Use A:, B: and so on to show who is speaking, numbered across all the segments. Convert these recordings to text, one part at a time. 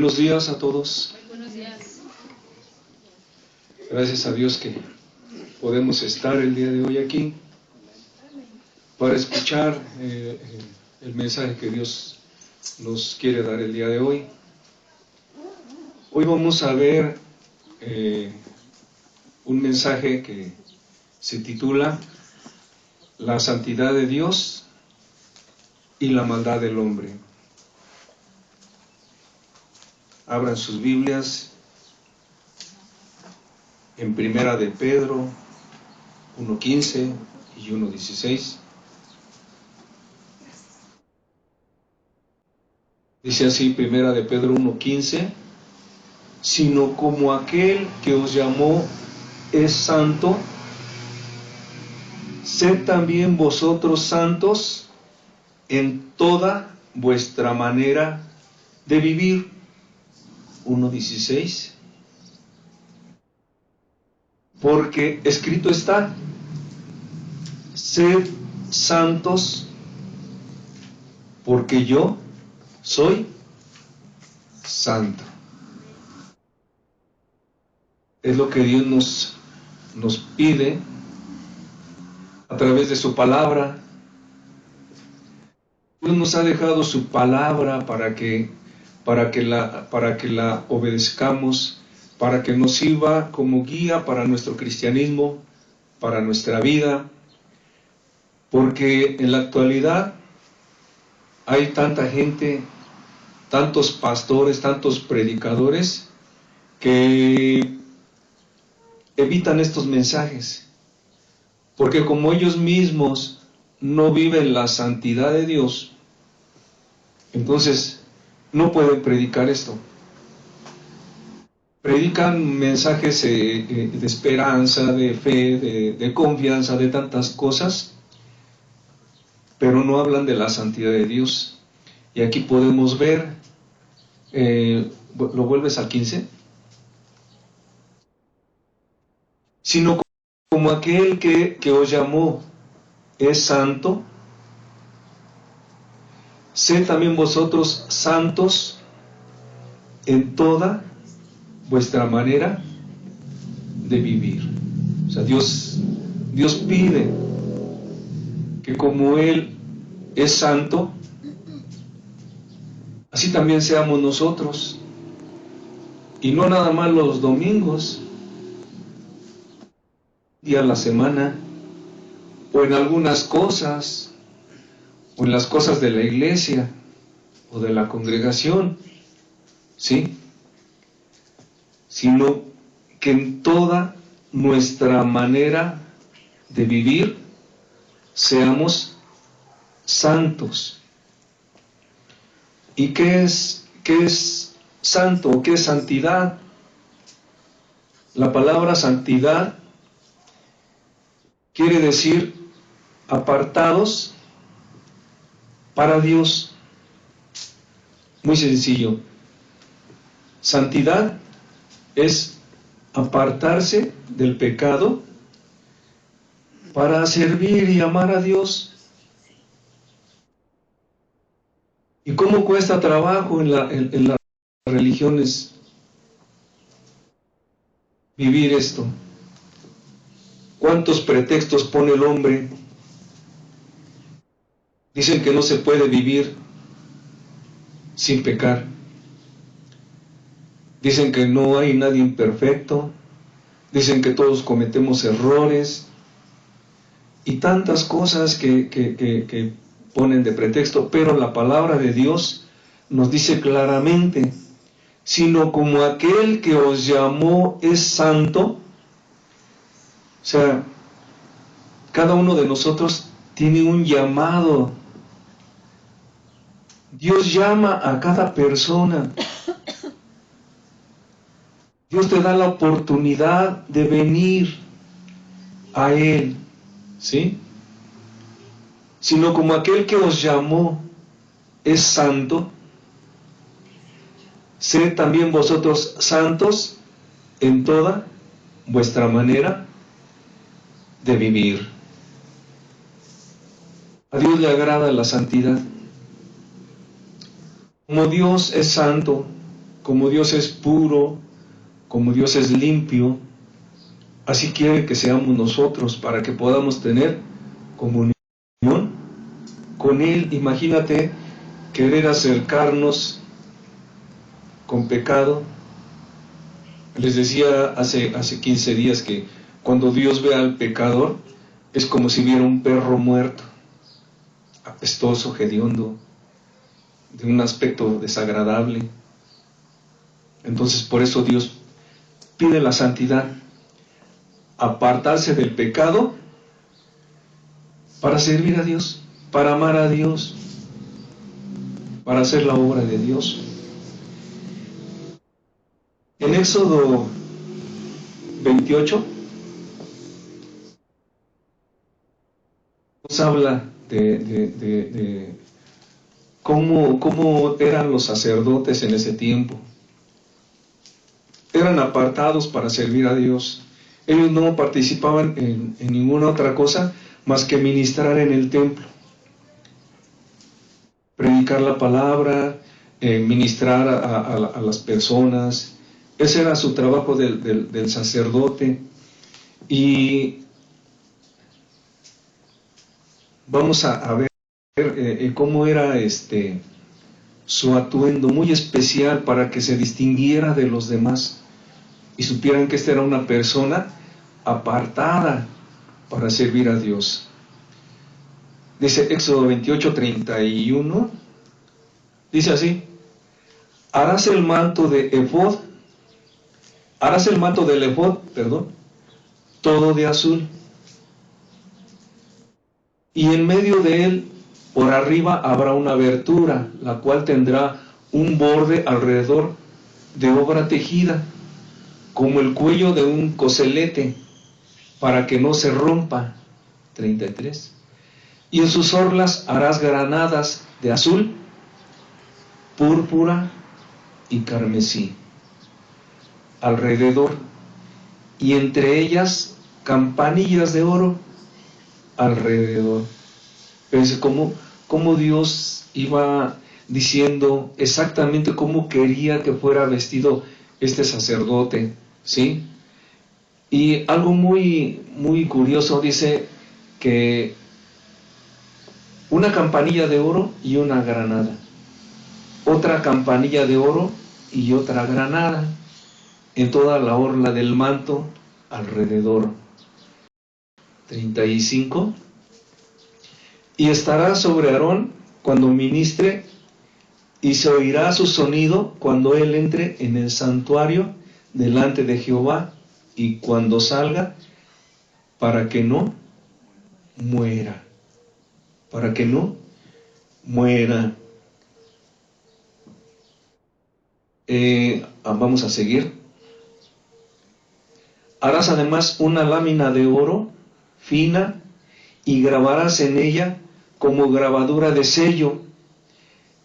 A: Buenos días a todos.
B: Buenos días.
A: Gracias a Dios que podemos estar el día de hoy aquí para escuchar el mensaje que Dios nos quiere dar el día de hoy. Hoy vamos a ver un mensaje que se titula La santidad de Dios y la maldad del hombre. Abran sus Biblias en Primera de Pedro 1:15 y 1:16. Dice así Primera de Pedro 1:15: sino como aquel que os llamó es santo, sed también vosotros santos en toda vuestra manera de vivir. 1:16. Porque escrito está: sed santos, porque yo soy santo. Es lo que Dios nos pide a través de su palabra. Dios nos ha dejado su palabra para que la obedezcamos, para que nos sirva como guía para nuestro cristianismo, para nuestra vida, porque en la actualidad hay tanta gente, tantos pastores, tantos predicadores que evitan estos mensajes, porque como ellos mismos no viven la santidad de Dios, entonces no pueden predicar esto. Predican mensajes de esperanza, de fe, de confianza, de tantas cosas, pero no hablan de la santidad de Dios. Y aquí podemos ver, ¿lo vuelves al 15? Sino como aquel que os llamó es santo, sed también vosotros santos en toda vuestra manera de vivir. O sea, Dios pide que como Él es santo, así también seamos nosotros. Y no nada más los domingos, día a la semana, o en algunas cosas, o en las cosas de la iglesia, o de la congregación, ¿sí? Sino que en toda nuestra manera de vivir seamos santos. ¿Y qué es santo? ¿Qué es santidad? La palabra santidad quiere decir apartados para Dios. Muy sencillo. Santidad es apartarse del pecado para servir y amar a Dios. ¿Y cómo cuesta trabajo en las religiones vivir esto? ¿Cuántos pretextos pone el hombre? Dicen que no se puede vivir sin pecar. Dicen que no hay nadie perfecto. Dicen que todos cometemos errores. Y tantas cosas que ponen de pretexto. Pero la palabra de Dios nos dice claramente: sino como aquel que os llamó es santo. O sea, cada uno de nosotros tiene un llamado. Dios llama a cada persona. Dios te da la oportunidad de venir a Él, ¿sí? Sino como aquel que os llamó es santo, sed también vosotros santos en toda vuestra manera de vivir. A Dios le agrada la santidad. Como Dios es santo, como Dios es puro, como Dios es limpio, así quiere que seamos nosotros para que podamos tener comunión con Él. Imagínate querer acercarnos con pecado. Les decía hace 15 días que cuando Dios ve al pecador es como si viera un perro muerto, apestoso, hediondo, de un aspecto desagradable. Entonces por eso Dios pide la santidad, apartarse del pecado para servir a Dios, para amar a Dios, para hacer la obra de Dios. En Éxodo 28 nos habla de cómo eran los sacerdotes en ese tiempo. Eran apartados para servir a Dios. Ellos no participaban en ninguna otra cosa más que ministrar en el templo, predicar la palabra, ministrar a las personas. Ese era su trabajo del sacerdote. Y vamos a ver cómo era su atuendo, muy especial para que se distinguiera de los demás y supieran que esta era una persona apartada para servir a Dios. Dice Éxodo 28:31, dice así: harás el manto del ephod, todo de azul, y en medio de él por arriba habrá una abertura, la cual tendrá un borde alrededor de obra tejida, como el cuello de un coselete, para que no se rompa. 33. Y en sus orlas harás granadas de azul, púrpura y carmesí alrededor, y entre ellas campanillas de oro alrededor. Fíjense cómo Dios iba diciendo exactamente cómo quería que fuera vestido este sacerdote, ¿sí? Y algo muy, muy curioso, dice que una campanilla de oro y una granada, otra campanilla de oro y otra granada, en toda la orla del manto alrededor. 35. Y estará sobre Aarón cuando ministre, y se oirá su sonido cuando él entre en el santuario delante de Jehová, y cuando salga, para que no muera. Para que no muera. Vamos a seguir. Harás además una lámina de oro fina y grabarás en ella como grabadura de sello.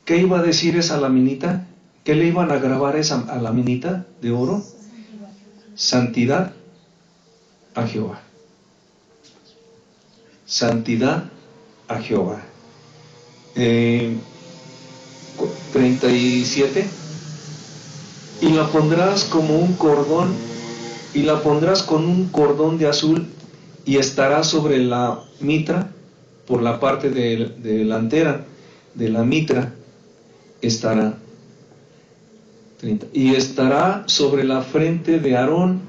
A: ¿Qué iba a decir esa laminita? ¿Qué le iban a grabar a laminita de oro? Santidad a Jehová. Santidad a Jehová. 37. Y la pondrás como un cordón, y la pondrás con un cordón de azul, y estará sobre la mitra, por la parte delantera de la mitra estará. 30. Y estará sobre la frente de Aarón,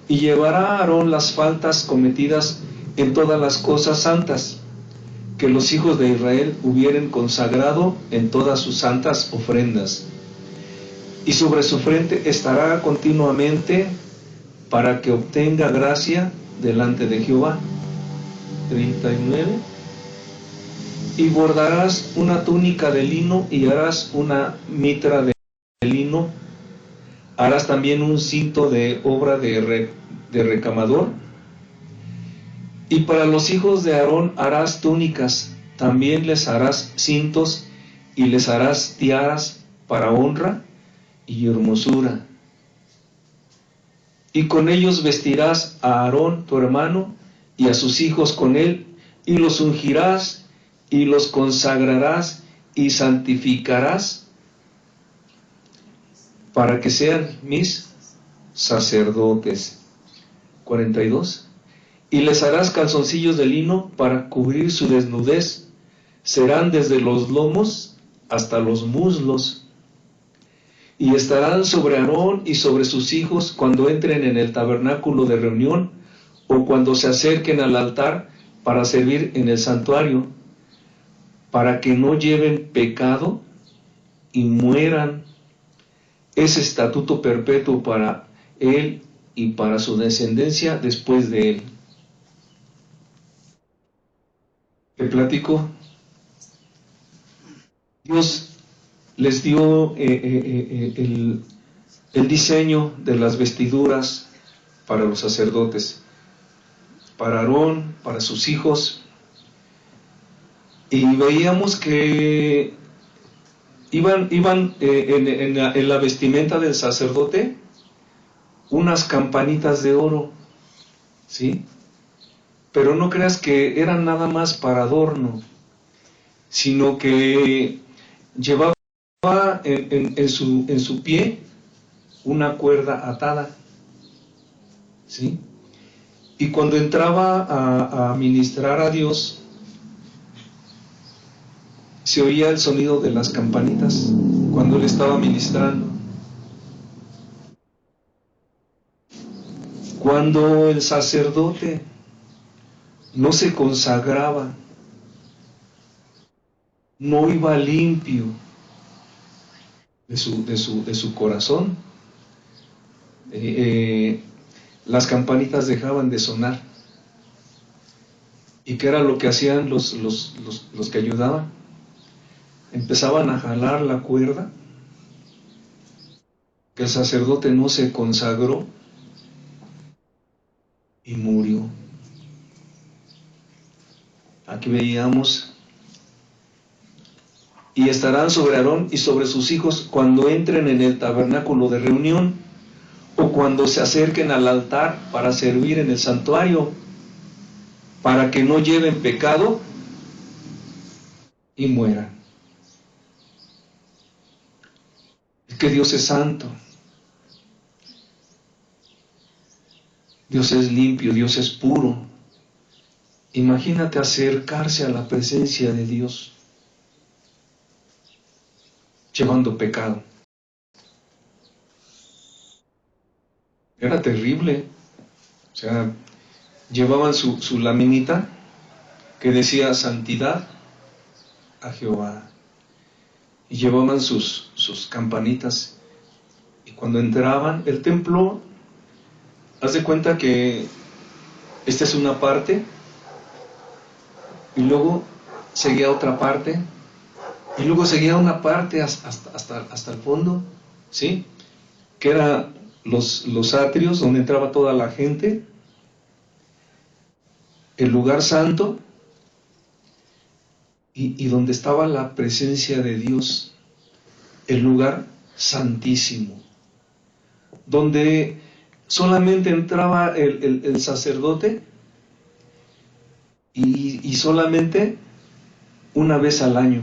A: y llevará a Aarón las faltas cometidas en todas las cosas santas que los hijos de Israel hubieren consagrado en todas sus santas ofrendas. Y sobre su frente estará continuamente para que obtenga gracia delante de Jehová. 39. Y bordarás una túnica de lino y harás una mitra de lino. Harás también un cinto de obra de recamador. Y para los hijos de Aarón harás túnicas, también les harás cintos y les harás tiaras para honra y hermosura. Y con ellos vestirás a Aarón tu hermano y a sus hijos con él, y los ungirás y los consagrarás y santificarás para que sean mis sacerdotes. 42. Y les harás calzoncillos de lino para cubrir su desnudez. Serán desde los lomos hasta los muslos. Y estarán sobre Aarón y sobre sus hijos cuando entren en el tabernáculo de reunión o cuando se acerquen al altar para servir en el santuario, para que no lleven pecado y mueran. Es estatuto perpetuo para él y para su descendencia después de él. Te platico. Dios les dio el diseño de las vestiduras para los sacerdotes, para Aarón, para sus hijos, y veíamos que iban en la vestimenta del sacerdote unas campanitas de oro, ¿sí? Pero no creas que eran nada más para adorno, sino que llevaba en su pie una cuerda atada, ¿sí? Y cuando entraba a ministrar a Dios, se oía el sonido de las campanitas cuando él estaba ministrando. Cuando el sacerdote no se consagraba, no iba limpio de su corazón, las campanitas dejaban de sonar. ¿Y qué era lo que hacían los que ayudaban? Empezaban a jalar la cuerda, que el sacerdote no se consagró y murió. Aquí veíamos: y estarán sobre Aarón y sobre sus hijos cuando entren en el tabernáculo de reunión o cuando se acerquen al altar para servir en el santuario, para que no lleven pecado y mueran. Es que Dios es santo, Dios es limpio, Dios es puro. Imagínate acercarse a la presencia de Dios llevando pecado. Era terrible. O sea, llevaban su laminita que decía santidad a Jehová, y llevaban sus campanitas, y cuando entraban el templo, haz de cuenta que esta es una parte y luego seguía otra parte y luego seguía una parte hasta el fondo, ¿sí? Que era los atrios donde entraba toda la gente, el lugar santo y donde estaba la presencia de Dios, el lugar santísimo, donde solamente entraba el sacerdote y solamente una vez al año,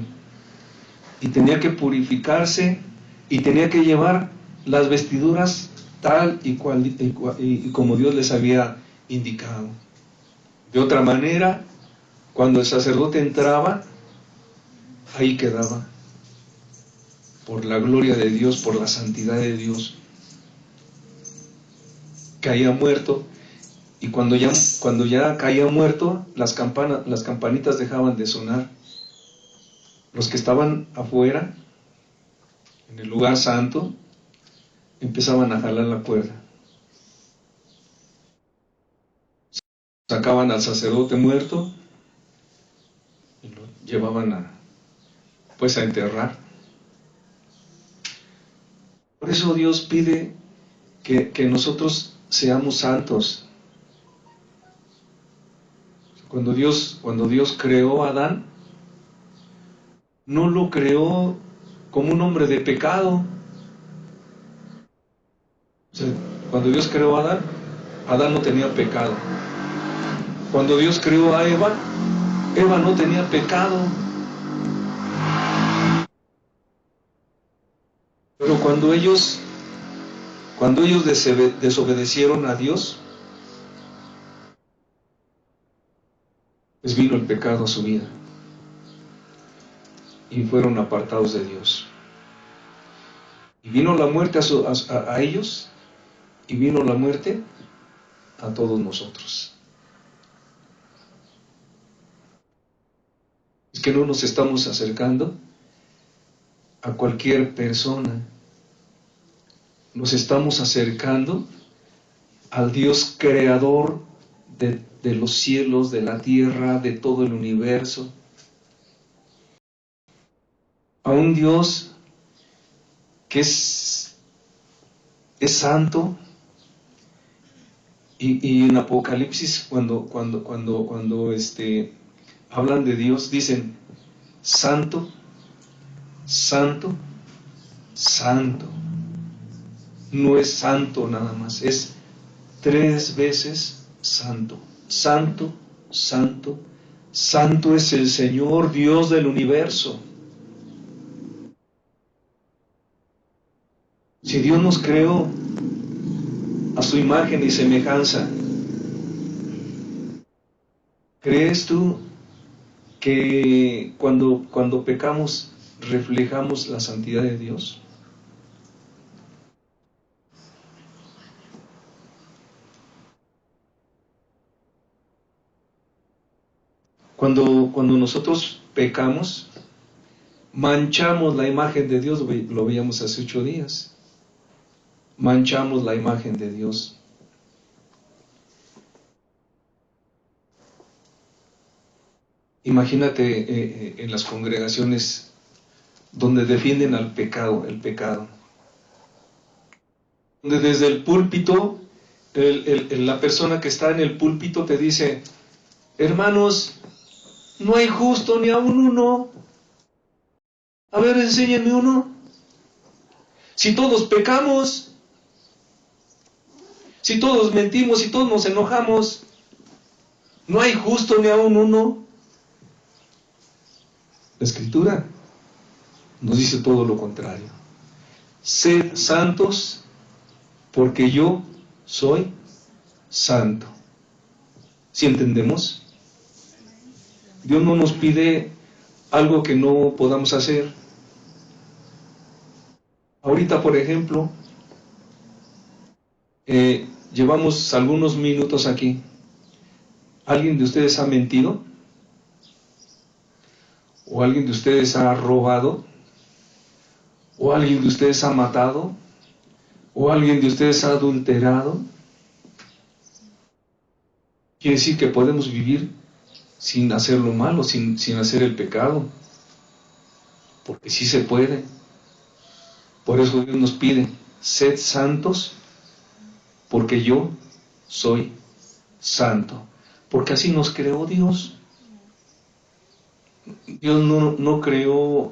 A: y tenía que purificarse y tenía que llevar las vestiduras tal y como Dios les había indicado. De otra manera, cuando el sacerdote entraba, ahí quedaba, por la gloria de Dios, por la santidad de Dios. Caía muerto, y cuando ya caía muerto, las campanitas dejaban de sonar. Los que estaban afuera, en el lugar santo, empezaban a jalar la cuerda. Sacaban al sacerdote muerto y lo llevaban a enterrar. Por eso Dios pide que nosotros seamos santos. Cuando Dios creó a Adán, no lo creó como un hombre de pecado. O sea, cuando Dios creó a Adán, Adán no tenía pecado. Cuando Dios creó a Eva, Eva no tenía pecado. Pero cuando ellos Cuando ellos desobedecieron a Dios, pues vino el pecado a su vida y fueron apartados de Dios. Y vino la muerte a ellos y vino la muerte a todos nosotros. Es que no nos estamos acercando a cualquier persona, nos estamos acercando al Dios creador de los cielos, de la tierra, de todo el universo, a un Dios que es santo. Y en Apocalipsis, cuando hablan de Dios, dicen santo, santo, santo. No es santo nada más, es 3 veces santo. Santo, santo, santo es el Señor Dios del universo. Si Dios nos creó a su imagen y semejanza, ¿crees tú que cuando pecamos reflejamos la santidad de Dios? Cuando nosotros pecamos, manchamos la imagen de Dios, lo veíamos hace 8 días. Manchamos la imagen de Dios. Imagínate en las congregaciones donde defienden al pecado, el pecado. Donde desde el púlpito, la persona que está en el púlpito te dice: hermanos, no hay justo ni aun uno. A ver, enséñenme uno. Si todos pecamos, si todos mentimos, si todos nos enojamos, no hay justo ni aun uno. La Escritura nos dice todo lo contrario. Sed santos, porque yo soy santo. ¿Sí entendemos? Dios no nos pide algo que no podamos hacer. Ahorita, por ejemplo, llevamos algunos minutos aquí. ¿Alguien de ustedes ha mentido? ¿O alguien de ustedes ha robado? ¿O alguien de ustedes ha matado? ¿O alguien de ustedes ha adulterado? Quiere decir que podemos vivir sin hacer lo malo, sin hacer el pecado. Porque sí se puede. Por eso Dios nos pide: sed santos, porque yo soy santo. Porque así nos creó Dios. Dios no creó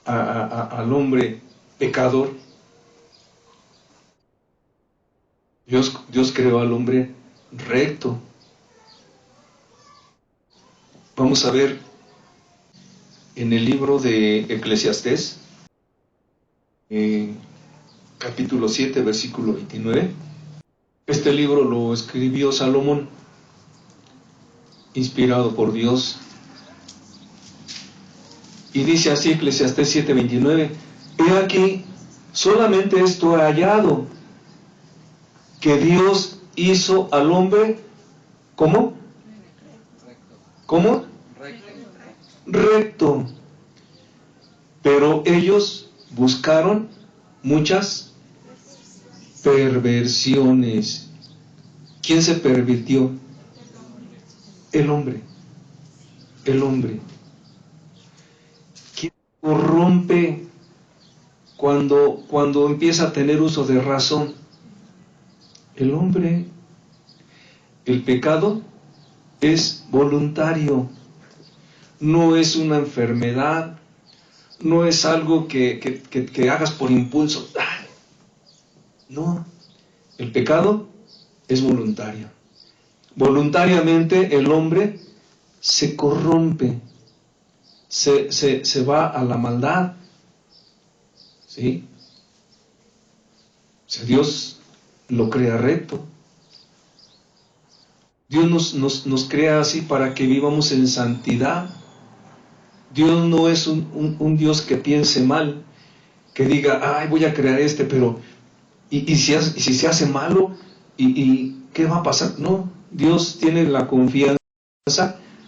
A: al hombre pecador. Dios creó al hombre recto. Vamos a ver en el libro de Eclesiastés, capítulo 7, versículo 29. Este libro lo escribió Salomón, inspirado por Dios. Y dice así Eclesiastés 7:29: he aquí, solamente esto he hallado, que Dios hizo al hombre, ¿cómo? ¿Cómo? Recto. Pero ellos buscaron muchas perversiones. ¿Quién se pervirtió? El hombre. El hombre. ¿Quién corrompe cuando empieza a tener uso de razón? El hombre. El pecado es voluntario, no es una enfermedad, no es algo que hagas por impulso. No, el pecado es voluntario. Voluntariamente el hombre se corrompe, se va a la maldad. ¿Sí? O sea, Dios lo crea recto. Dios nos crea así para que vivamos en santidad. Dios no es un Dios que piense mal, que diga, ay, voy a crear pero y si se hace malo, ¿y qué va a pasar? No, Dios tiene la confianza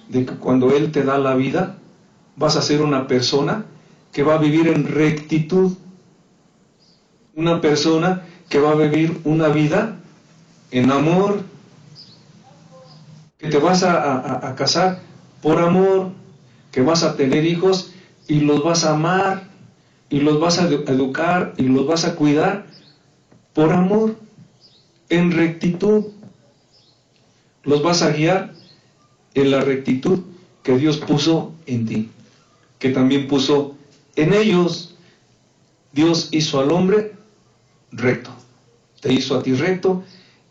A: de que cuando Él te da la vida, vas a ser una persona que va a vivir en rectitud, una persona que va a vivir una vida en amor, que te vas a casar por amor, que vas a tener hijos y los vas a amar, y los vas a educar y los vas a cuidar por amor, en rectitud. Los vas a guiar en la rectitud que Dios puso en ti, que también puso en ellos. Dios hizo al hombre recto, te hizo a ti recto,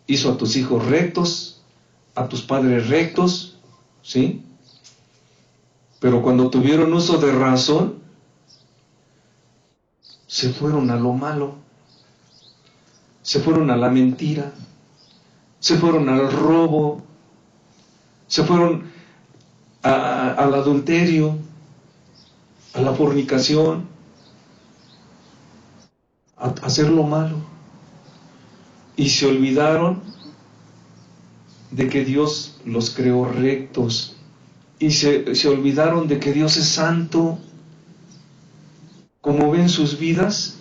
A: hizo a tus hijos rectos, a tus padres rectos, ¿sí? Pero cuando tuvieron uso de razón, se fueron a lo malo, se fueron a la mentira, se fueron al robo, se fueron al adulterio, a la fornicación, a hacer lo malo. Y se olvidaron de que Dios los creó rectos. Y se olvidaron de que Dios es santo. Como ven sus vidas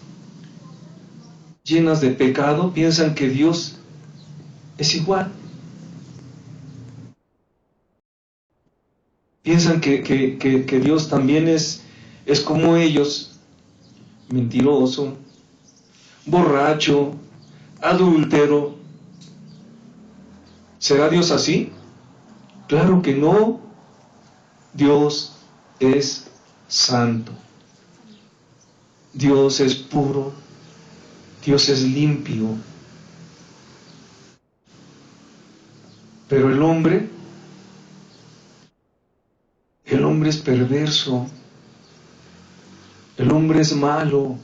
A: llenas de pecado, piensan que Dios es igual. Piensan que Dios también es como ellos, mentiroso, borracho, adúltero. ¿Será Dios así? Claro que no. Dios es santo. Dios es puro. Dios es limpio. Pero el hombre es perverso. El hombre es malo.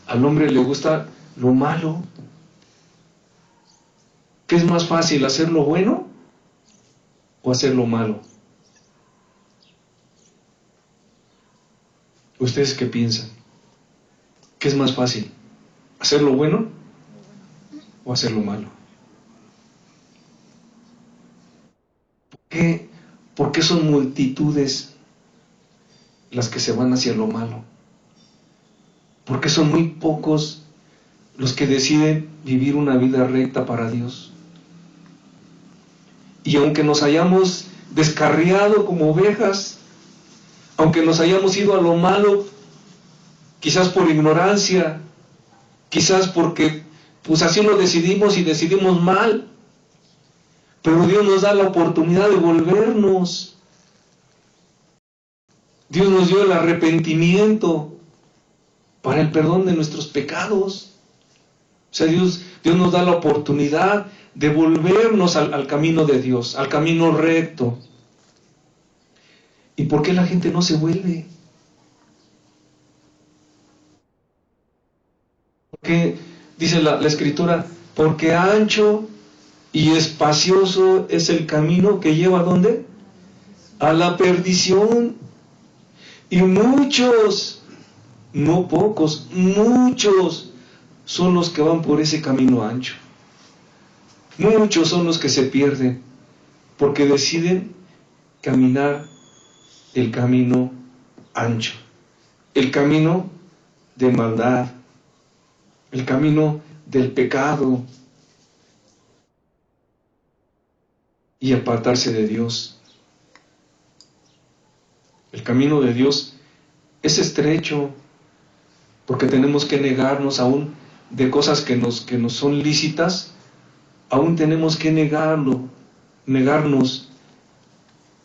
A: Al hombre le gusta lo malo. ¿Qué es más fácil, hacer lo bueno o hacer lo malo? ¿Ustedes qué piensan? ¿Qué es más fácil, hacer lo bueno o hacer lo malo? ¿Por qué son multitudes las que se van hacia lo malo? ¿Por qué son muy pocos los que deciden vivir una vida recta para Dios? Y aunque nos hayamos descarriado como ovejas, aunque nos hayamos ido a lo malo, quizás por ignorancia, quizás porque pues así lo decidimos y decidimos mal, pero Dios nos da la oportunidad de volvernos. Dios nos dio el arrepentimiento para el perdón de nuestros pecados. O sea, Dios nos da la oportunidad de volvernos al camino de Dios, al camino recto. ¿Y por qué la gente no se vuelve? Porque, dice la Escritura, porque ancho y espacioso es el camino que lleva ¿a dónde? A la perdición. Y muchos, no pocos, muchos son los que van por ese camino ancho. Muchos son los que se pierden porque deciden caminar el camino ancho, el camino de maldad, el camino del pecado y apartarse de Dios. El camino de Dios es estrecho porque tenemos que negarnos aún de cosas que nos son lícitas, aún tenemos que negarnos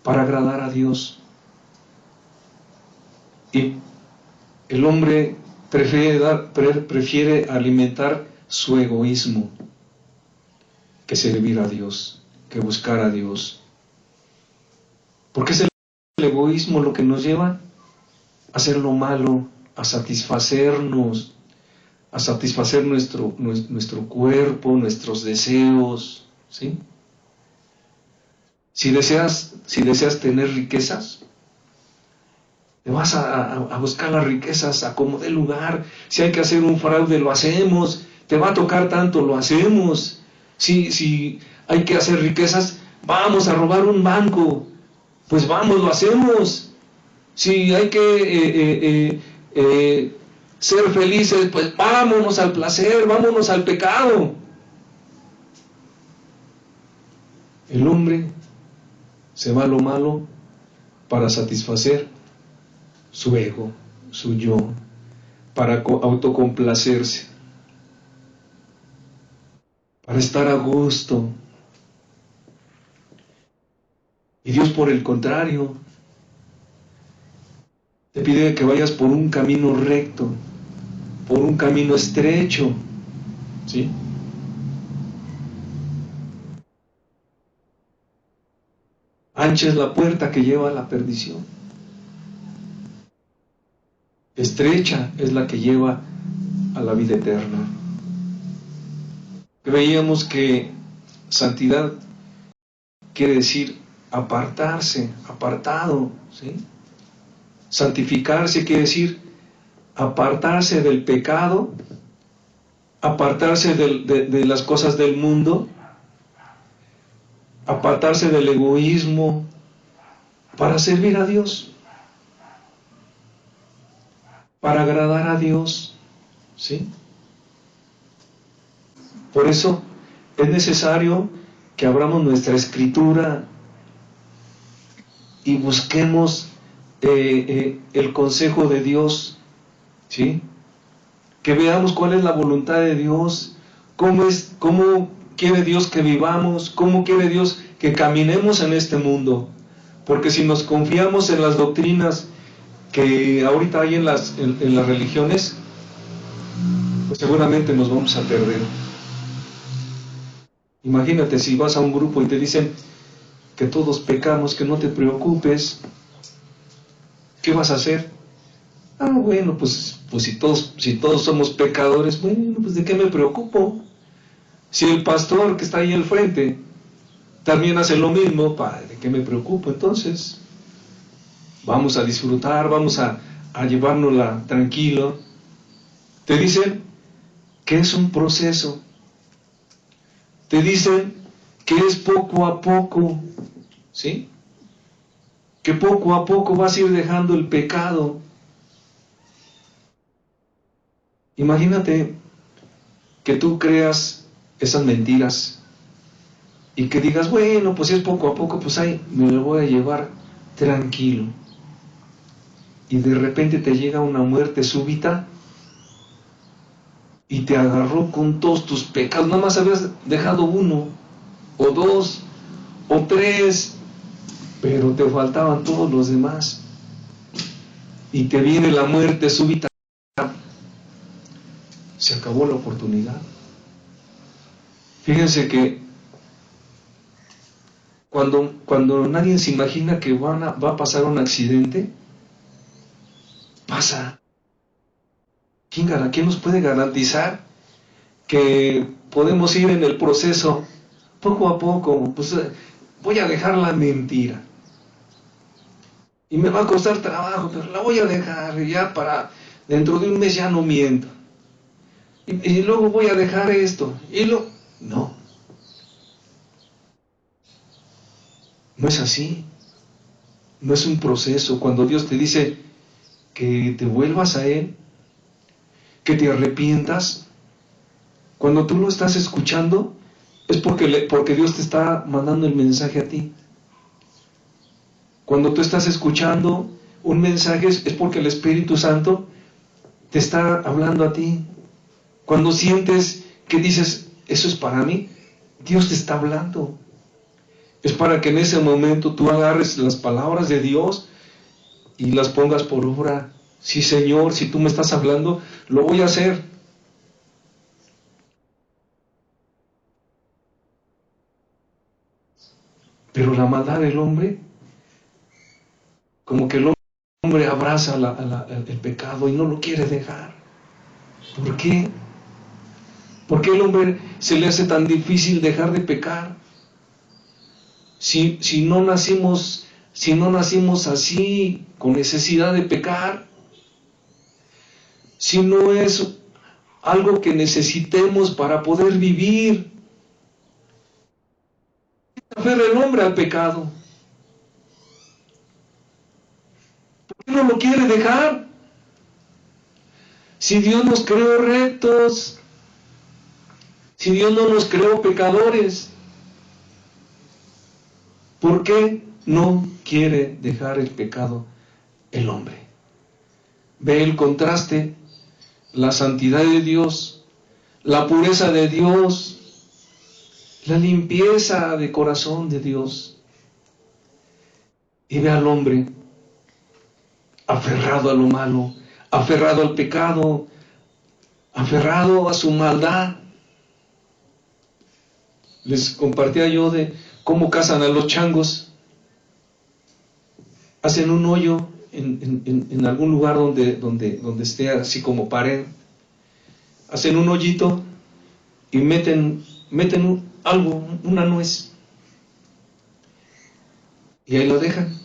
A: para agradar a Dios. Y el hombre prefiere alimentar su egoísmo que servir a Dios, que buscar a Dios. Porque es el egoísmo lo que nos lleva a hacer lo malo, a satisfacernos, a satisfacer nuestro cuerpo, nuestros deseos, ¿sí? Si deseas tener riquezas, te vas a buscar las riquezas a como dé lugar. Si hay que hacer un fraude, lo hacemos. Te va a tocar tanto, lo hacemos. Si hay que hacer riquezas, vamos a robar un banco, pues vamos, lo hacemos. Si hay que ser felices, pues vámonos al placer, vámonos al pecado. El hombre se va a lo malo para satisfacer su ego, su yo, para autocomplacerse, para estar a gusto. Y Dios, por el contrario, te pide que vayas por un camino recto, por un camino estrecho, ¿sí? Ancha es la puerta que lleva a la perdición. Estrecha es la que lleva a la vida eterna. Creíamos que santidad quiere decir apartarse, apartado, ¿sí? Santificarse quiere decir apartarse del pecado, apartarse de las cosas del mundo, apartarse del egoísmo para servir a Dios, para agradar a Dios, ¿sí? Por eso es necesario que abramos nuestra escritura y busquemos el consejo de Dios, ¿sí? Que veamos cuál es la voluntad de Dios, cómo quiere Dios que vivamos, cómo quiere Dios que caminemos en este mundo. Porque si nos confiamos en las doctrinas que ahorita hay en las religiones, pues seguramente nos vamos a perder. Imagínate si vas a un grupo y te dicen que todos pecamos, que no te preocupes, ¿qué vas a hacer? Ah, bueno, pues si todos somos pecadores, bueno, pues ¿de qué me preocupo? Si el pastor que está ahí al frente también hace lo mismo, ¿de qué me preocupo? Entonces, vamos a disfrutar, vamos a llevárnosla tranquilo. Te dicen que es un proceso. Te dicen que es poco a poco, ¿sí? Que poco a poco vas a ir dejando el pecado. Imagínate que tú creas esas mentiras y que digas, bueno, pues si es poco a poco, pues ahí me lo voy a llevar tranquilo. Y de repente te llega una muerte súbita y te agarró con todos tus pecados. Nada más habías dejado uno, o dos, o tres, pero te faltaban todos los demás. Y te viene la muerte súbita. Se acabó la oportunidad. Fíjense que cuando nadie se imagina que va a pasar un accidente, pasa. ¿Quién nos puede garantizar que podemos ir en el proceso poco a poco? Pues voy a dejar la mentira. Y me va a costar trabajo, pero la voy a dejar ya para dentro de un mes ya no miento. Y luego voy a dejar esto. No. No es así. No es un proceso. Cuando Dios te dice que te vuelvas a Él, que te arrepientas, cuando tú lo estás escuchando, es porque Dios te está mandando el mensaje a ti. Cuando tú estás escuchando un mensaje, es porque el Espíritu Santo te está hablando a ti. Cuando sientes que dices, eso es para mí, Dios te está hablando. Es para que en ese momento tú agarres las palabras de Dios y las pongas por obra. Sí, Señor, si tú me estás hablando, lo voy a hacer. Pero la maldad del hombre, como que el hombre abraza el pecado y no lo quiere dejar. ¿Por qué? ¿Por qué al hombre se le hace tan difícil dejar de pecar? Si no nacimos así, con necesidad de pecar, si no es algo que necesitemos para poder vivir, se aferra el hombre al pecado. ¿Por qué no lo quiere dejar? Si Dios nos creó rectos, si Dios no nos creó pecadores, ¿por qué no quiere dejar el pecado el hombre? Ve el contraste, la santidad de Dios, la pureza de Dios, la limpieza de corazón de Dios. Y ve al hombre aferrado a lo malo, aferrado al pecado, aferrado a su maldad. Les compartía yo de cómo cazan a los changos. Hacen un hoyo en algún lugar donde esté así como pared. Hacen un hoyito y meten algo, una nuez. Y ahí lo dejan.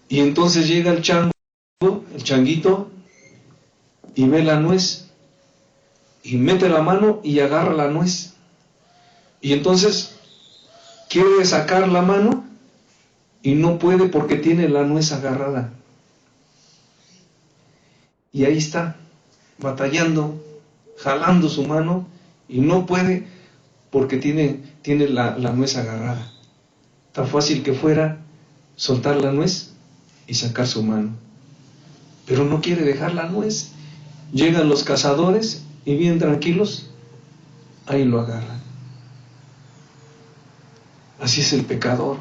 A: Y entonces llega el changuito, y ve la nuez, y mete la mano y agarra la nuez. Y entonces quiere sacar la mano y no puede porque tiene la nuez agarrada. Y ahí está, batallando, jalando su mano, y no puede porque tiene la nuez agarrada. Tan fácil que fuera soltar la nuez y sacar su mano. Pero no quiere dejar la nuez. Llegan los cazadores y bien tranquilos, ahí lo agarran. Así es el pecador.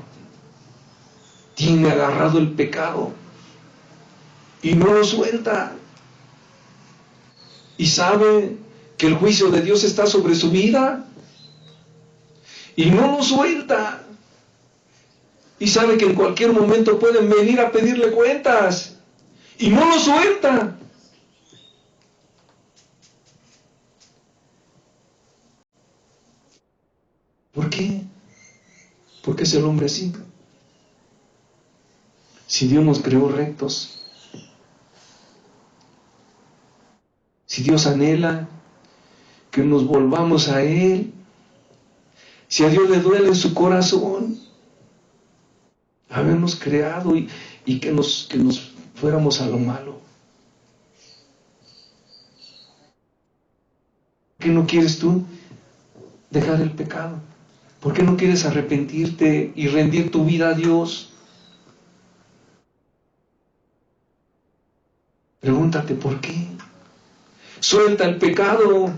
A: Tiene agarrado el pecado y no lo suelta. Y sabe que el juicio de Dios está sobre su vida y no lo suelta. Y sabe que en cualquier momento pueden venir a pedirle cuentas y no lo suelta. ¿Por qué? ¿Por qué es el hombre así? Si Dios nos creó rectos, si Dios anhela que nos volvamos a Él, si a Dios le duele en su corazón habernos creado y que nos fuéramos a lo malo, ¿por qué no quieres tú dejar el pecado? ¿Por qué no quieres arrepentirte y rendir tu vida a Dios? Pregúntate por qué. Suelta el pecado.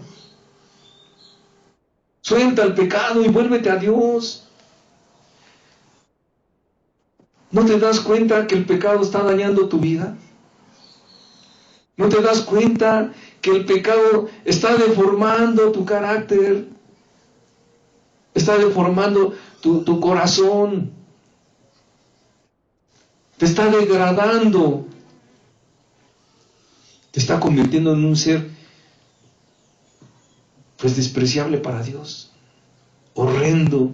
A: Suelta el pecado y vuélvete a Dios. ¿No te das cuenta que el pecado está dañando tu vida? ¿No te das cuenta que el pecado está deformando tu carácter? Está deformando tu corazón. Te está degradando. Te está convirtiendo en un ser pues despreciable para Dios. Horrendo.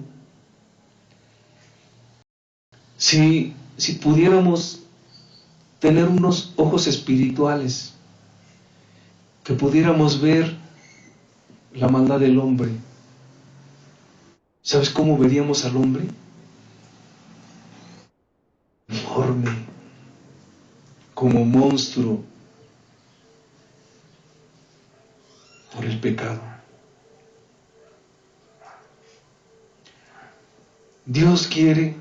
A: Si pudiéramos tener unos ojos espirituales, que pudiéramos ver la maldad del hombre, ¿sabes cómo veríamos al hombre? Deforme, como monstruo, por el pecado. Dios quiere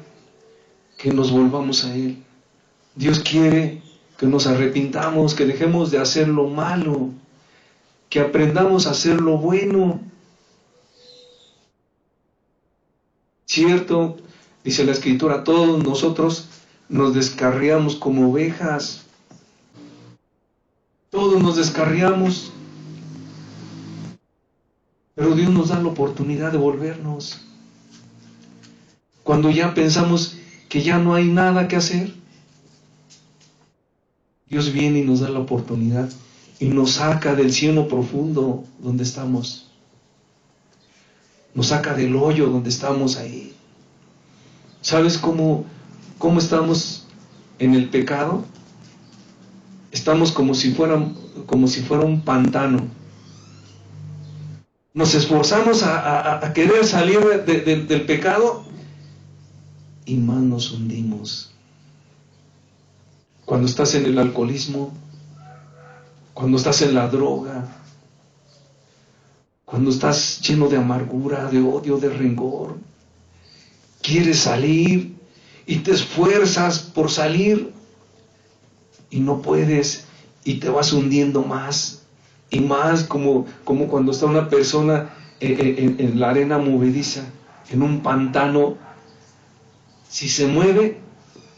A: que nos volvamos a Él. Dios quiere que nos arrepintamos, que dejemos de hacer lo malo, que aprendamos a hacer lo bueno. Cierto, dice la Escritura, todos nosotros nos descarriamos como ovejas. Todos nos descarriamos. Pero Dios nos da la oportunidad de volvernos. Cuando ya pensamos que ya no hay nada que hacer, Dios viene y nos da la oportunidad y nos saca del cielo profundo donde estamos. nos saca del hoyo donde estamos ahí. ¿Sabes cómo estamos en el pecado? Estamos como si fuera un pantano. Nos esforzamos a querer salir del pecado y más nos hundimos. Cuando estás en el alcoholismo, cuando estás en la droga, cuando estás lleno de amargura, de odio, de rencor, quieres salir y te esfuerzas por salir y no puedes y te vas hundiendo más y más, como cuando está una persona en la arena movediza, en un pantano. Si se mueve,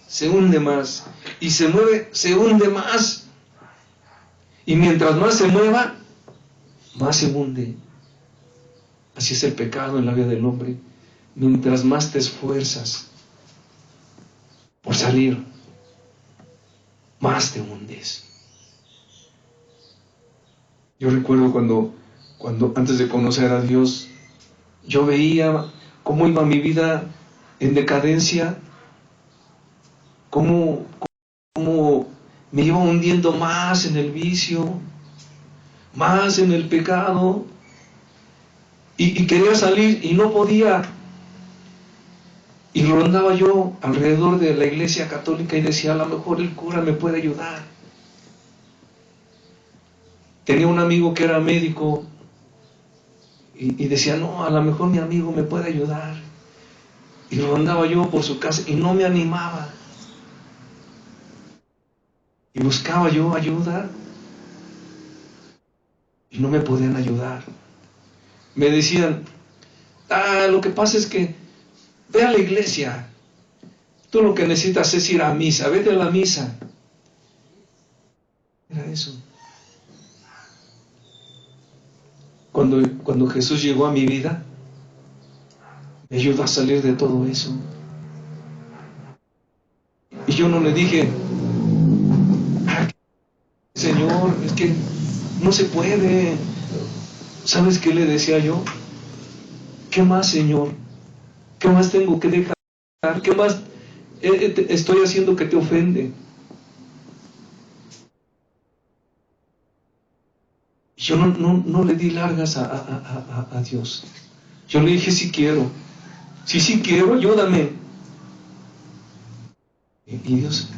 A: se hunde más, y se mueve, se hunde más, y mientras más se mueva, más se hunde. Así es el pecado en la vida del hombre. Mientras más te esfuerzas por salir, más te hundes. Yo recuerdo cuando antes de conocer a Dios, yo veía cómo iba mi vida en decadencia, cómo me iba hundiendo más en el vicio, más en el pecado, y quería salir y no podía. Y rondaba yo alrededor de la iglesia católica y decía, a lo mejor el cura me puede ayudar. Tenía un amigo que era médico y decía, no, a lo mejor mi amigo me puede ayudar. Y rondaba yo por su casa y no me animaba. Y buscaba yo ayuda y no me podían ayudar. Me decían, lo que pasa es que ve a la iglesia. Tú lo que necesitas es ir a misa, vete a la misa. Era eso. Cuando Jesús llegó a mi vida, me ayudó a salir de todo eso. Y yo no le dije, Señor, es que no se puede. ¿Sabes qué le decía yo? ¿Qué más, Señor? ¿Qué más tengo que dejar? ¿Qué más estoy haciendo que te ofende? Yo no le di largas a Dios. Yo le dije, sí quiero. Sí quiero, ayúdame. Y Dios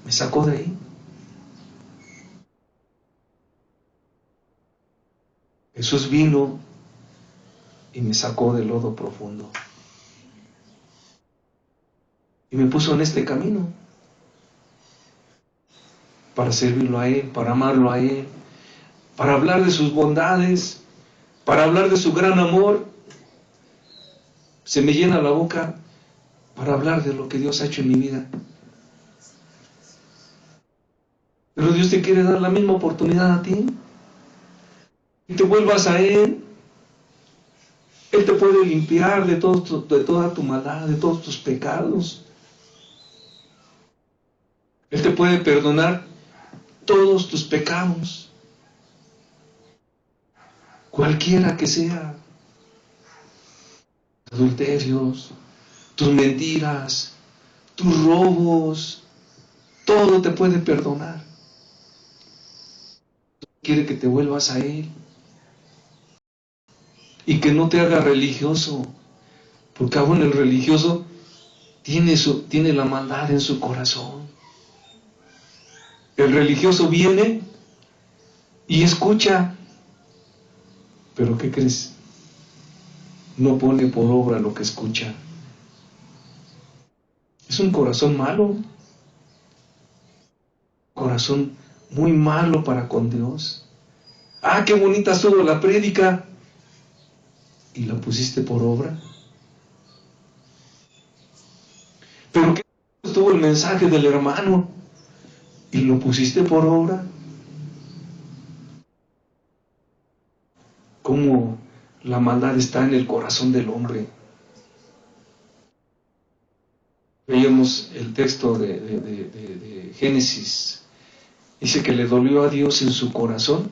A: me sacó de ahí. Jesús vino y me sacó del lodo profundo. Y me puso en este camino para servirlo a Él, para amarlo a Él, para hablar de sus bondades, para hablar de su gran amor. Se me llena la boca para hablar de lo que Dios ha hecho en mi vida. Pero Dios te quiere dar la misma oportunidad a ti. Y te vuelvas a Él. Él te puede limpiar de toda tu maldad, de todos tus pecados. Él te puede perdonar todos tus pecados, cualquiera que sea. Tus adulterios, tus mentiras, tus robos, todo te puede perdonar. Quiere que te vuelvas a Él y que no te haga religioso, porque aún el religioso tiene la maldad en su corazón. El religioso viene y escucha, pero ¿qué crees? No pone por obra lo que escucha. Es un corazón malo, corazón muy malo para con Dios. Qué bonita estuvo la prédica, y la pusiste por obra. Pero qué estuvo el mensaje del hermano, y lo pusiste por obra. Cómo la maldad está en el corazón del hombre. Veíamos el texto de Génesis. Dice que le dolió a Dios en su corazón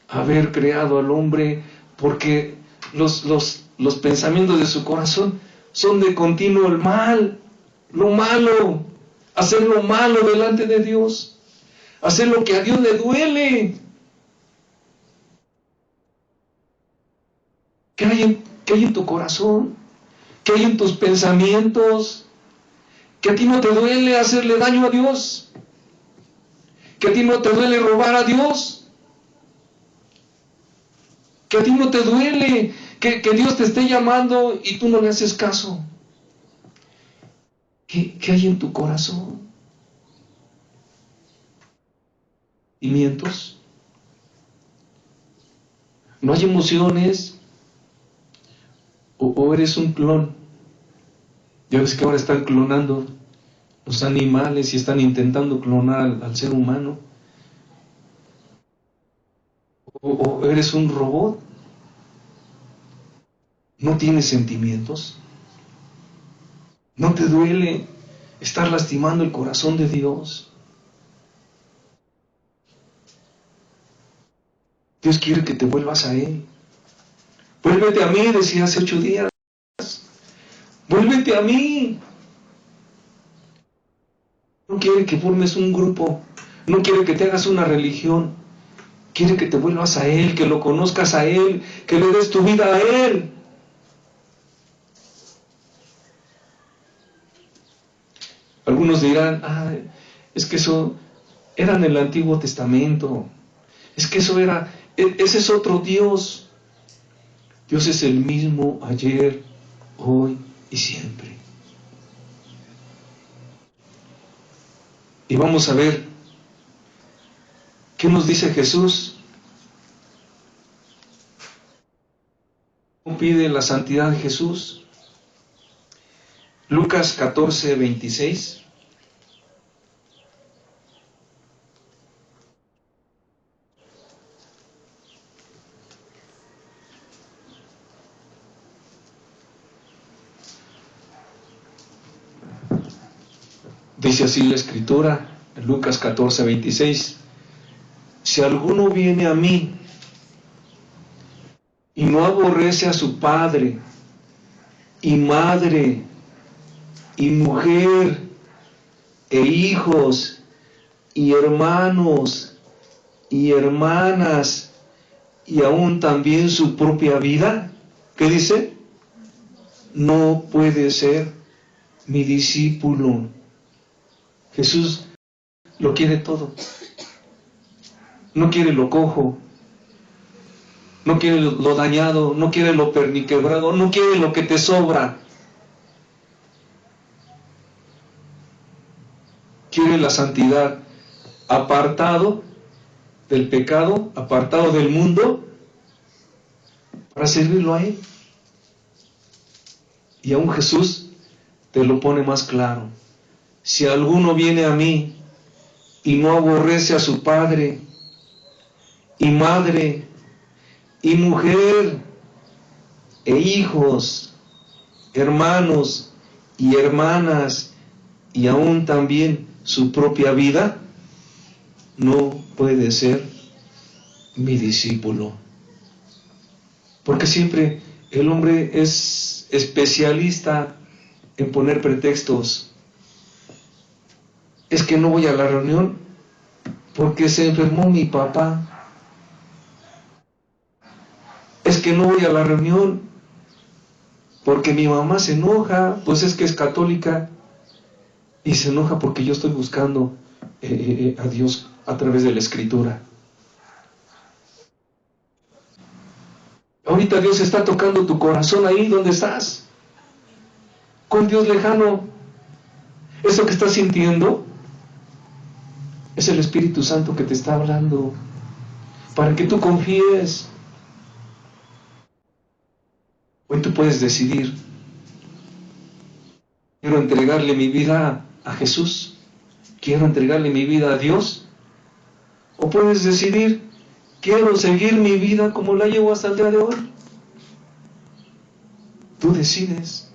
A: haber creado al hombre, porque los pensamientos de su corazón son de continuo el mal, lo malo, hacer lo malo delante de Dios, hacer lo que a Dios le duele. ¿Qué hay en tu corazón? ¿Qué hay en tus pensamientos? ¿Que a ti no te duele hacerle daño a Dios? ¿Que a ti no te duele robar a Dios? ¿Que a ti no te duele que Dios te esté llamando y tú no le haces caso? ¿Qué hay en tu corazón? ¿Sentimientos? ¿No hay emociones? ¿O eres un clon? Ya ves que ahora están clonando los animales y están intentando clonar al ser humano. ¿O eres un robot? ¿No tienes sentimientos? ¿No te duele estar lastimando el corazón de Dios? Dios quiere que te vuelvas a Él. Vuélvete a mí, decía hace 8 días. Vuélvete a mí. No quiere que formes un grupo. No quiere que te hagas una religión. Quiere que te vuelvas a Él, que lo conozcas a Él, que le des tu vida a Él. Algunos dirán, es que eso era en el Antiguo Testamento. Es que ese es otro Dios. Dios es el mismo ayer, hoy y siempre. Y vamos a ver qué nos dice Jesús. ¿Cómo pide la santidad de Jesús? Lucas 14, 26. Dice así la Escritura, en Lucas 14, 26. Si alguno viene a mí y no aborrece a su padre y madre y mujer e hijos y hermanos y hermanas y aún también su propia vida, ¿qué dice? No puede ser mi discípulo. Jesús lo quiere todo. No quiere lo cojo, no quiere lo dañado, no quiere lo perniquebrado, no quiere lo que te sobra. Quiere la santidad, apartado del pecado, apartado del mundo, para servirlo a Él. Y aún Jesús te lo pone más claro. Si alguno viene a mí y no aborrece a su padre y madre y mujer e hijos, hermanos y hermanas y aún también su propia vida, no puede ser mi discípulo. Porque siempre el hombre es especialista en poner pretextos. Es que no voy a la reunión porque se enfermó mi papá. Es que no voy a la reunión porque mi mamá se enoja, pues es que es católica y se enoja porque yo estoy buscando a Dios a través de la Escritura. Ahorita Dios está tocando tu corazón ahí donde estás, con Dios lejano. Eso que estás sintiendo es el Espíritu Santo que te está hablando para que tú confíes. Hoy tú puedes decidir: quiero entregarle mi vida a Jesús, quiero entregarle mi vida a Dios. O puedes decidir: quiero seguir mi vida como la llevo hasta el día de hoy. Tú decides.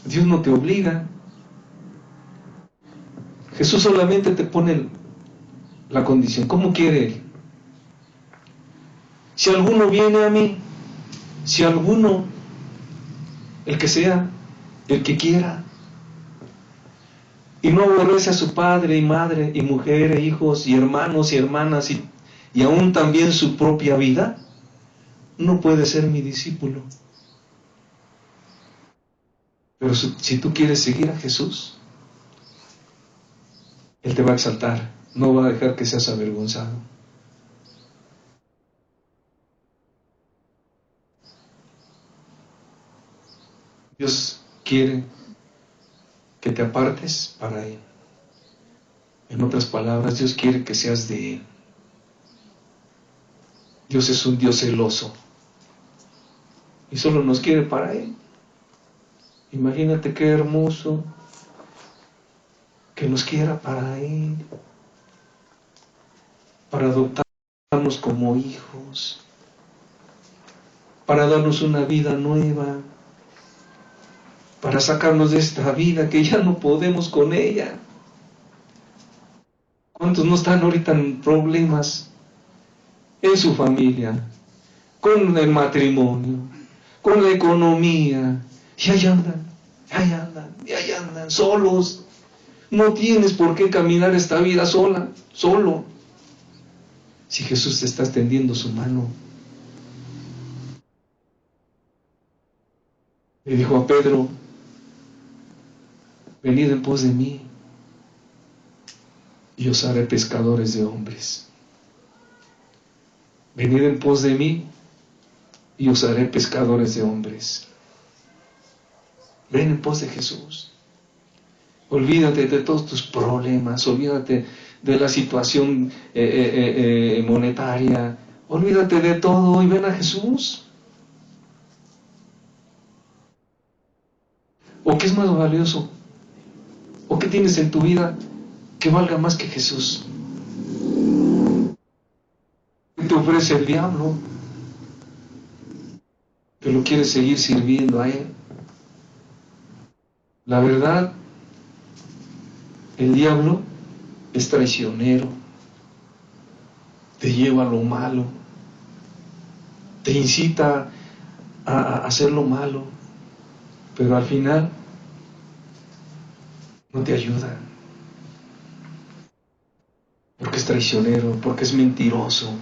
A: Dios no te obliga. Jesús solamente te pone la condición. ¿Cómo quiere Él? Si alguno viene a mí Si alguno, el que sea, el que quiera, y no aborrece a su padre y madre y mujer e hijos y hermanos y hermanas y aún también su propia vida, no puede ser mi discípulo. Pero si tú quieres seguir a Jesús, Él te va a exaltar, no va a dejar que seas avergonzado. Dios quiere que te apartes para Él. En otras palabras, Dios quiere que seas de Él. Dios es un Dios celoso y solo nos quiere para Él. Imagínate qué hermoso que nos quiera para Él, para adoptarnos como hijos, para darnos una vida nueva, para sacarnos de esta vida que ya no podemos con ella. ¿Cuántos no están ahorita en problemas en su familia, con el matrimonio, con la economía? Y ahí andan, solos. No tienes por qué caminar esta vida solo. Si Jesús te está extendiendo su mano. Le dijo a Pedro, venid en pos de mí, y os haré pescadores de hombres. Venid en pos de mí, y os haré pescadores de hombres. Ven en pos de Jesús. Olvídate de todos tus problemas, olvídate de la situación monetaria, olvídate de todo y ven a Jesús. ¿O qué es más valioso? ¿O qué tienes en tu vida que valga más que Jesús? ¿Qué te ofrece el diablo? ¿Que lo quieres seguir sirviendo a Él? La verdad, el diablo es traicionero, te lleva a lo malo, te incita a hacer lo malo, pero al final no te ayuda, porque es traicionero, porque es mentiroso.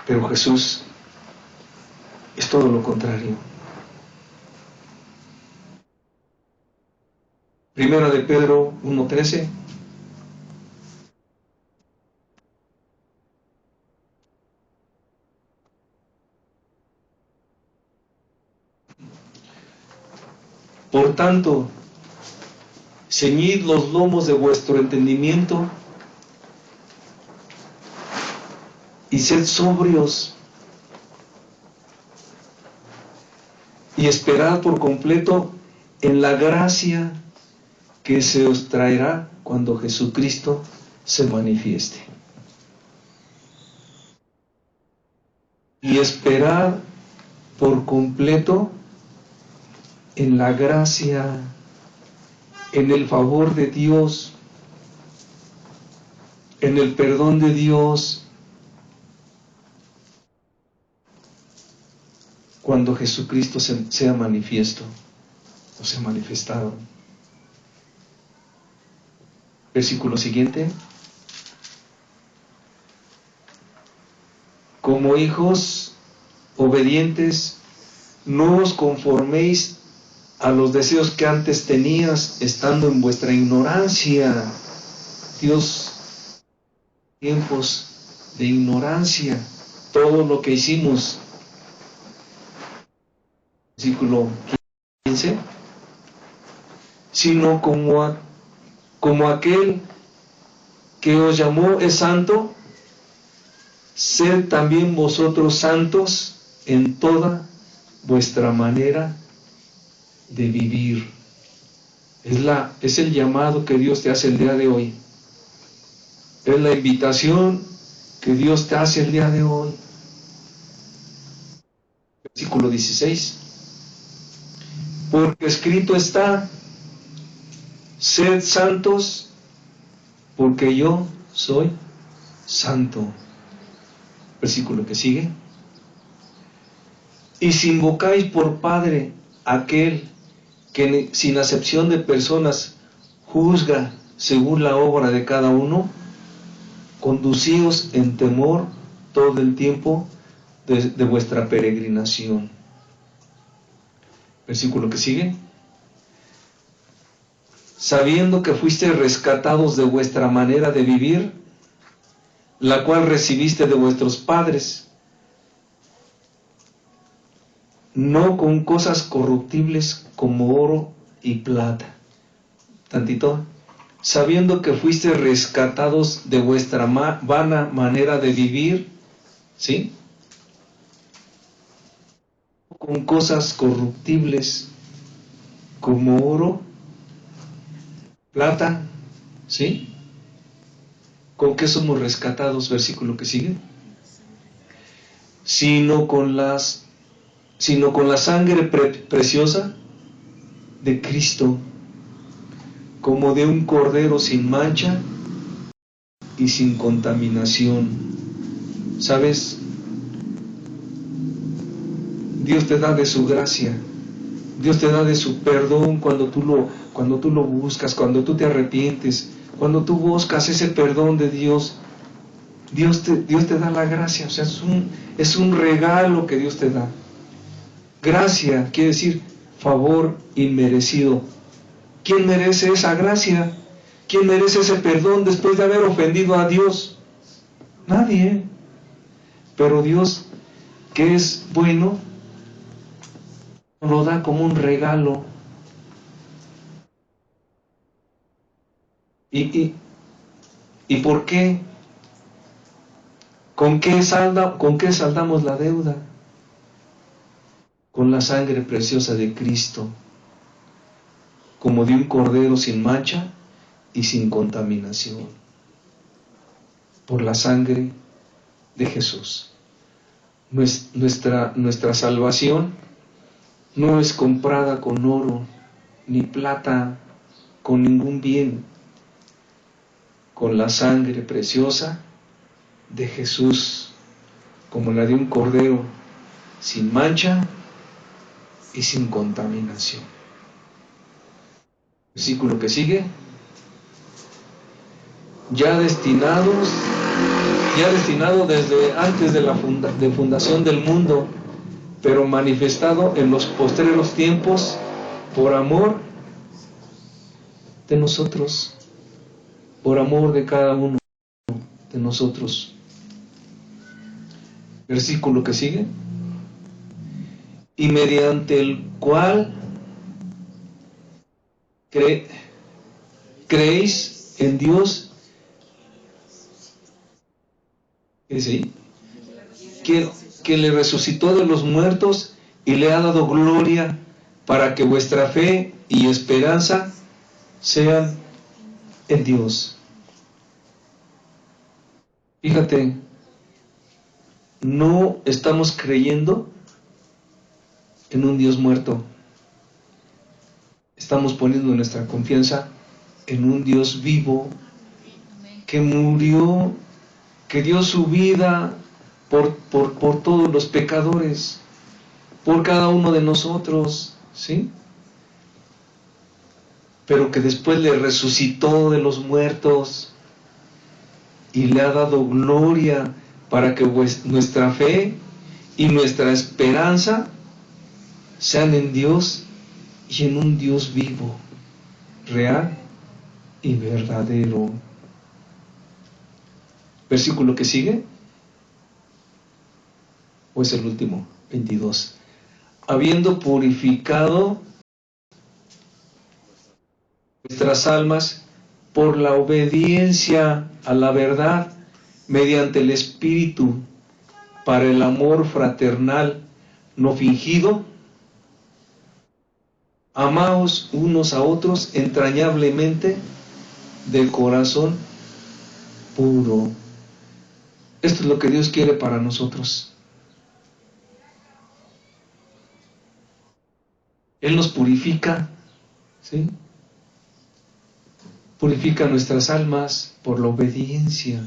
A: Pero Jesús es todo lo contrario. Primera de Pedro 1:13. Por tanto, ceñid los lomos de vuestro entendimiento y sed sobrios y esperad por completo en la gracia que se os traerá cuando Jesucristo se manifieste. Y esperad por completo en la gracia, en el favor de Dios, en el perdón de Dios, cuando Jesucristo sea manifiesto o sea manifestado. Versículo siguiente. Como hijos obedientes, no os conforméis a los deseos que antes tenías, estando en vuestra ignorancia. Dios, tiempos de ignorancia, todo lo que hicimos. Versículo 15. Sino como aquel que os llamó es santo, sed también vosotros santos en toda vuestra manera de vivir. Es el llamado que Dios te hace el día de hoy. Es la invitación que Dios te hace el día de hoy. Versículo 16. Porque escrito está, sed santos, porque yo soy santo. Versículo que sigue. Y si invocáis por Padre aquel que sin acepción de personas juzga según la obra de cada uno, conducíos en temor todo el tiempo de vuestra peregrinación. Versículo que sigue. Sabiendo que fuisteis rescatados de vuestra manera de vivir, la cual recibiste de vuestros padres, no con cosas corruptibles como oro y plata. Tantito. Sabiendo que fuisteis rescatados de vuestra vana manera de vivir, ¿sí? Con cosas corruptibles como oro, plata, ¿sí? ¿Con qué somos rescatados? Versículo que sigue. Sino con la sangre preciosa de Cristo, como de un cordero sin mancha y sin contaminación. ¿Sabes? Dios te da de su gracia, Dios te da de su perdón cuando tú lo buscas, cuando tú te arrepientes, cuando tú buscas ese perdón de Dios. Dios te da la gracia, o sea, es un regalo que Dios te da. Gracia quiere decir favor inmerecido. ¿Quién merece esa gracia? ¿Quién merece ese perdón después de haber ofendido a Dios? Nadie. Pero Dios, que es bueno, lo da como un regalo. ¿Y por qué? ¿Con qué saldamos la deuda? Con la sangre preciosa de Cristo, como de un cordero sin mancha y sin contaminación, por la sangre de Jesús. Nuestra salvación no es comprada con oro ni plata, con ningún bien, con la sangre preciosa de Jesús, como la de un cordero sin mancha y sin contaminación. Versículo que sigue. Ya destinado desde antes de la fundación del mundo, pero manifestado en los postreros tiempos por amor de nosotros, por amor de cada uno de nosotros. Versículo que sigue. Y mediante el cual creéis en Dios, ¿sí? que le resucitó de los muertos y le ha dado gloria, para que vuestra fe y esperanza sean en Dios. Fíjate, no estamos creyendo en un Dios muerto. Estamos poniendo nuestra confianza en un Dios vivo, que murió, que dio su vida por todos los pecadores, por cada uno de nosotros, ¿sí? Pero que después le resucitó de los muertos y le ha dado gloria, para que nuestra fe y nuestra esperanza sean en Dios y en un Dios vivo, real y verdadero. Versículo que sigue, o es el último, 22. Habiendo purificado nuestras almas por la obediencia a la verdad, mediante el Espíritu, para el amor fraternal no fingido, amaos unos a otros entrañablemente de corazón puro. Esto es lo que Dios quiere para nosotros. Él nos purifica, ¿sí? Purifica nuestras almas por la obediencia,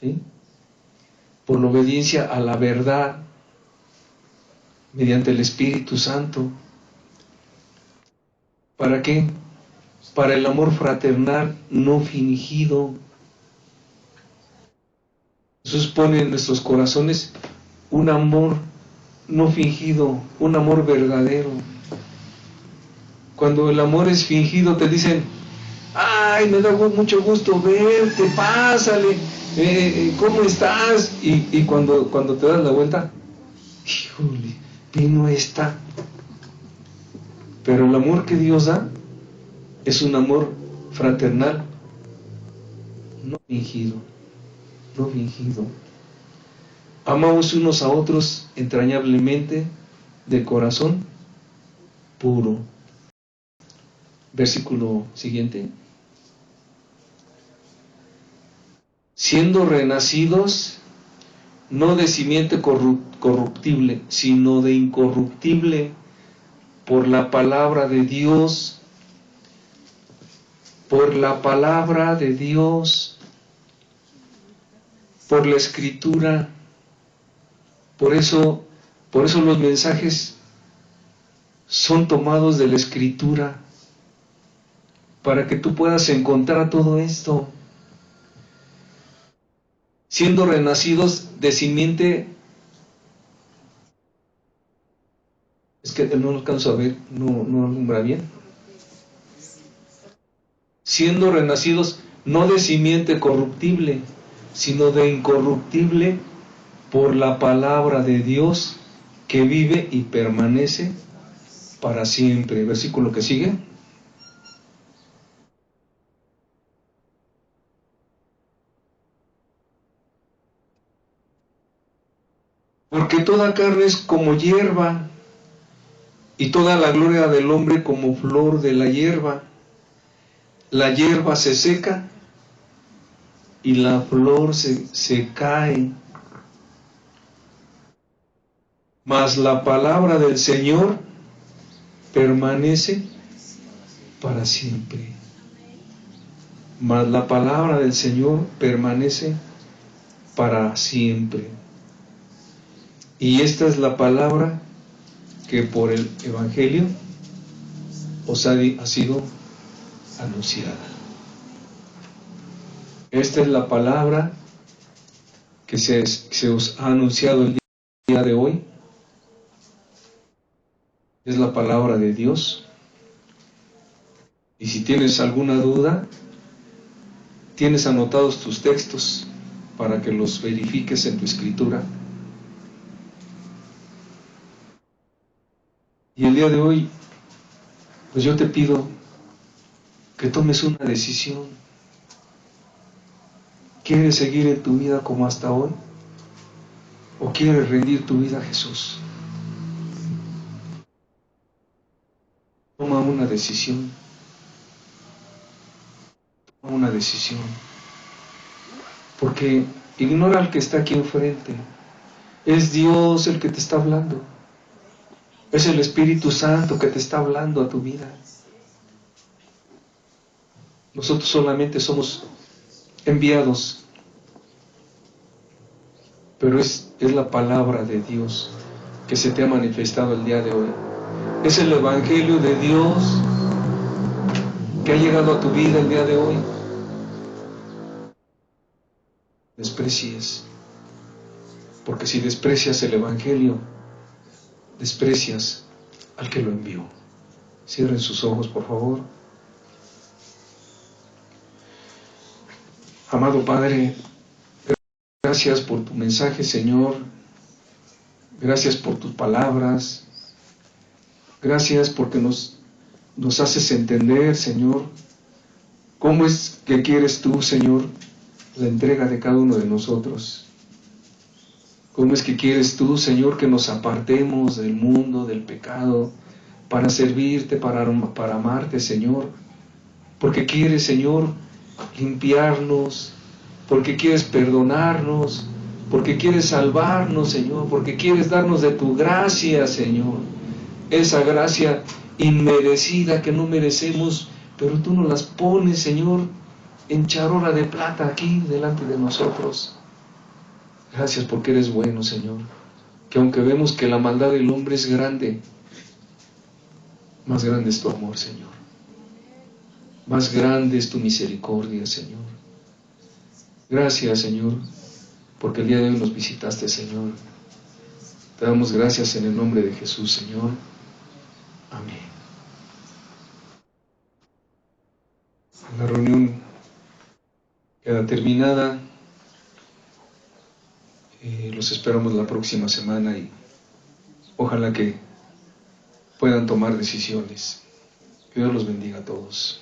A: ¿sí? por la obediencia a la verdad, mediante el Espíritu Santo. ¿Para qué? Para el amor fraternal no fingido. Jesús pone en nuestros corazones un amor no fingido, un amor verdadero. Cuando el amor es fingido te dicen: ay, me da mucho gusto verte, pásale, ¿cómo estás? Y cuando te das la vuelta, híjole, vino esta. Pero el amor que Dios da es un amor fraternal, no fingido, no fingido. Amamos unos a otros entrañablemente, de corazón puro. Versículo siguiente. Siendo renacidos, no de simiente corruptible, sino de incorruptible, por la palabra de Dios, por la palabra de Dios, por la Escritura. Por eso los mensajes son tomados de la Escritura, para que tú puedas encontrar todo esto. Siendo renacidos de simiente, es que no lo alcanzo a ver, no alumbra bien. Siendo renacidos no de simiente corruptible, sino de incorruptible, por la palabra de Dios, que vive y permanece para siempre. Versículo que sigue. Porque toda carne es como hierba, y toda la gloria del hombre como flor de la hierba. La hierba se seca y la flor se cae. Mas la palabra del Señor permanece para siempre. Mas la palabra del Señor permanece para siempre. Y esta es la palabra que por el Evangelio os ha sido anunciada. Esta es la palabra que se os ha anunciado el día de hoy. Es la palabra de Dios. Y si tienes alguna duda, tienes anotados tus textos para que los verifiques en tu escritura. Y el día de hoy, pues yo te pido que tomes una decisión. ¿Quieres seguir en tu vida como hasta hoy? ¿O quieres rendir tu vida a Jesús? Toma una decisión. Toma una decisión. Porque ignora al que está aquí enfrente. Es Dios el que te está hablando. Es el Espíritu Santo que te está hablando a tu vida. Nosotros solamente somos enviados, pero es la palabra de Dios que se te ha manifestado el día de hoy. Es el Evangelio de Dios que ha llegado a tu vida el día de hoy. Desprecies, porque si desprecias el Evangelio, desprecias al que lo envió. Cierren sus ojos, por favor. Amado Padre, gracias por tu mensaje, Señor. Gracias por tus palabras. Gracias porque nos haces entender, Señor, cómo es que quieres tú, Señor, la entrega de cada uno de nosotros. ¿Cómo es que quieres tú, Señor, que nos apartemos del mundo, del pecado, para servirte, para amarte, Señor? Porque quieres, Señor, limpiarnos, porque quieres perdonarnos, porque quieres salvarnos, Señor, porque quieres darnos de tu gracia, Señor. Esa gracia inmerecida que no merecemos, pero tú nos las pones, Señor, en charola de plata aquí delante de nosotros. Gracias porque eres bueno, Señor. Que aunque vemos que la maldad del hombre es grande, más grande es tu amor, Señor. Más grande es tu misericordia, Señor. Gracias, Señor, porque el día de hoy nos visitaste, Señor. Te damos gracias en el nombre de Jesús, Señor. Amén. La reunión queda terminada. Los esperamos la próxima semana y ojalá que puedan tomar decisiones. Que Dios los bendiga a todos.